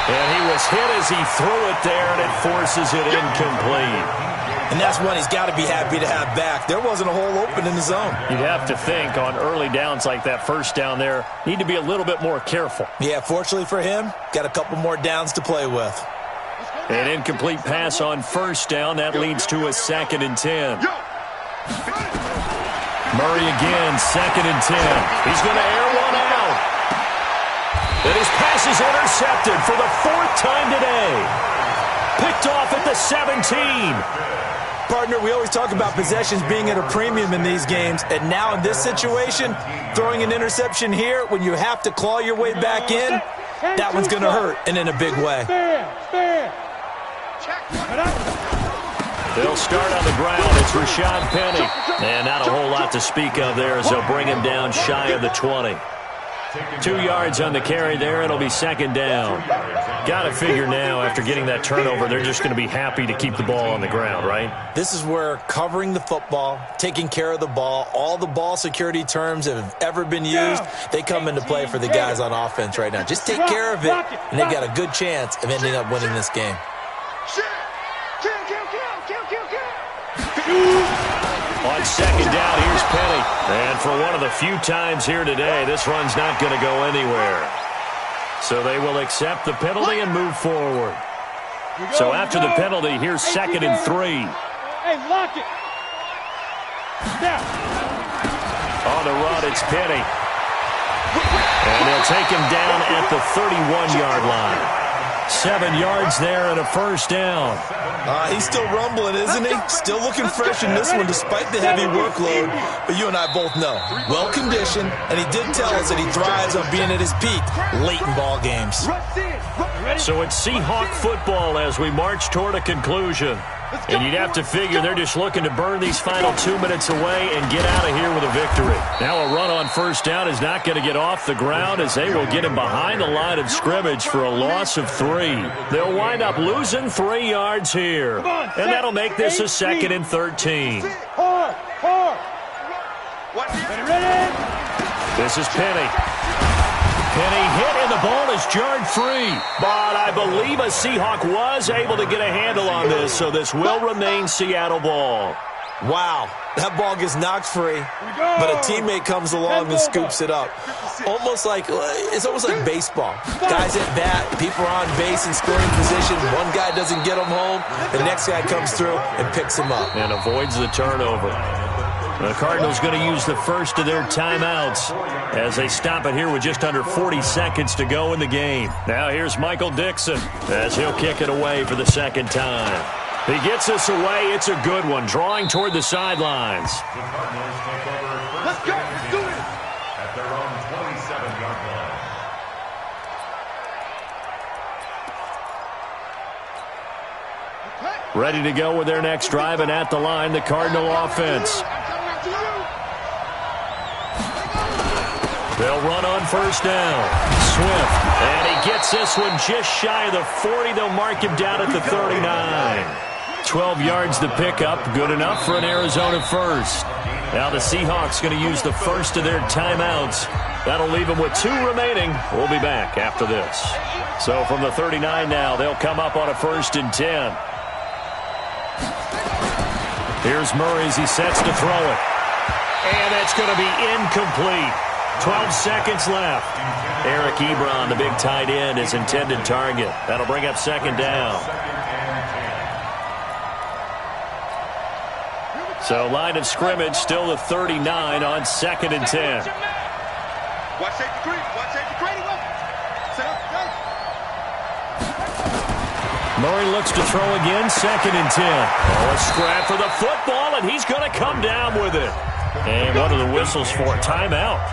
[SPEAKER 2] And he was hit as he threw it there, and it forces it incomplete.
[SPEAKER 4] And that's one he's got to be happy to have back. There wasn't a hole open in the zone.
[SPEAKER 2] You'd have to think on early downs like that first down there, need to be a little bit more careful.
[SPEAKER 4] Yeah, fortunately for him, got a couple more downs to play with.
[SPEAKER 2] An incomplete pass on first down. That leads to a 2nd and 10. Murray again, 2nd and 10. He's going to air one out. And his pass is intercepted for the 4th time today. Picked off at the 17.
[SPEAKER 4] Partner, we always talk about possessions being at a premium in these games, and now in this situation, throwing an interception here when you have to claw your way back in, that one's going to hurt, and in a big way.
[SPEAKER 2] They'll start on the ground. It's Rashad Penny. And not a whole lot to speak of there as they'll bring him down shy of the 20. 2 yards on the carry there. It'll be 2nd down. Got to figure now, after getting that turnover, they're just going to be happy to keep the ball on the ground, right?
[SPEAKER 4] This is where covering the football, taking care of the ball, all the ball security terms that have ever been used, they come into play for the guys on offense right now. Just take care of it, and they've got a good chance of ending up winning this game.
[SPEAKER 2] On 2nd down, here's Penny. And for one of the few times here today, this run's not going to go anywhere. So they will accept the penalty and move forward. So after the penalty, here's 2nd and 3.
[SPEAKER 3] Hey, lock it. Now.
[SPEAKER 2] on the run, it's Penny. And they'll take him down at the 31-yard line. 7 yards there and a first down.
[SPEAKER 4] He's still rumbling, isn't he? Still looking fresh in this one despite the heavy workload. But you and I both know, well-conditioned, and he did tell us that he thrives on being at his peak late in ball games.
[SPEAKER 2] So it's Seahawk football as we march toward a conclusion. And you'd have to figure they're just looking to burn these final 2 minutes away and get out of here with a victory. Now a run on first down is not going to get off the ground as they will get him behind the line of scrimmage for a loss of 3. They'll wind up losing 3 yards here. And that'll make this a 2nd and 13. This is Penny. Penny hit and the ball is jarred free. But I believe a Seahawk was able to get a handle on this, so this will remain Seattle ball.
[SPEAKER 4] Wow, that ball gets knocked free, but a teammate comes along and scoops it up. It's almost like baseball. Guys at bat, people are on base in scoring position. One guy doesn't get him home, the next guy comes through and picks him up.
[SPEAKER 2] And avoids the turnover. The Cardinals going to use the first of their timeouts as they stop it here with just under 40 seconds to go in the game. Now here's Michael Dixon as he'll kick it away for the second time. He gets this away. It's a good one, drawing toward the sidelines.
[SPEAKER 6] The Cardinals take over first and 10 at their own 27-yard line.
[SPEAKER 2] Ready to go with their next drive, and at the line, the Cardinal offense. They'll run on first down. Swift. And he gets this one just shy of the 40. They'll mark him down at the 39. 12 yards to pick up. Good enough for an Arizona first. Now the Seahawks going to use the first of their timeouts. That'll leave them with 2 remaining. We'll be back after this. So from the 39 now, they'll come up on a 1st and 10. Here's Murray as he sets to throw it. And that's going to be incomplete. 12 seconds left. Eric Ebron, the big tight end, his intended target. That'll bring up 2nd down. So line of scrimmage still the 39 on 2nd and 10.
[SPEAKER 5] Watch safety Grady. Watch safety Grady.
[SPEAKER 2] Murray looks to throw again, 2nd and 10. Oh, a scrap for the football, and he's going to come down with it. And one of the whistles for a timeout.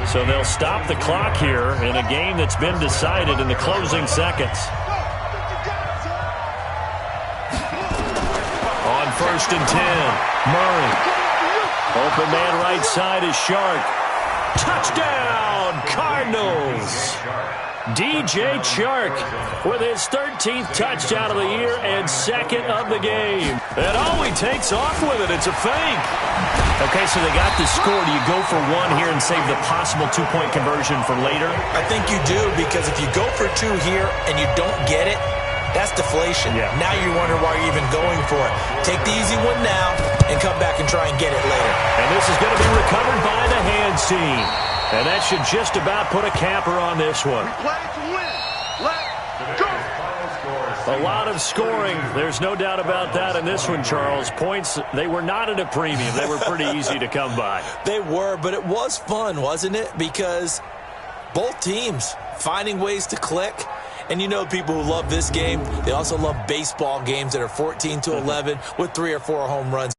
[SPEAKER 2] So they'll stop the clock here in a game that's been decided in the closing seconds. On 1st and 10, Murray. Open man right side is Shark. Touchdown, Cardinals! DJ Chark with his 13th touchdown of the year and 2nd of the game. And all he takes off with it, it's a fake. Okay, so they got the score. Do you go for 1 here and save the possible 2-point conversion for later?
[SPEAKER 4] I think you do, because if you go for 2 here and you don't get it, that's deflation.
[SPEAKER 2] Yeah.
[SPEAKER 4] Now you wonder why you're even going for it. Take the easy one now and come back and try and get it later.
[SPEAKER 2] And this is going to be recovered by the hands team. And that should just about put a capper on this one. A lot of scoring. There's no doubt about that in this one, Charles. Points, they were not at a premium. They were pretty easy to come by.
[SPEAKER 4] They were, but it was fun, wasn't it? Because both teams finding ways to click. And you know people who love this game, they also love baseball games that are 14-11 with 3 or 4 home runs.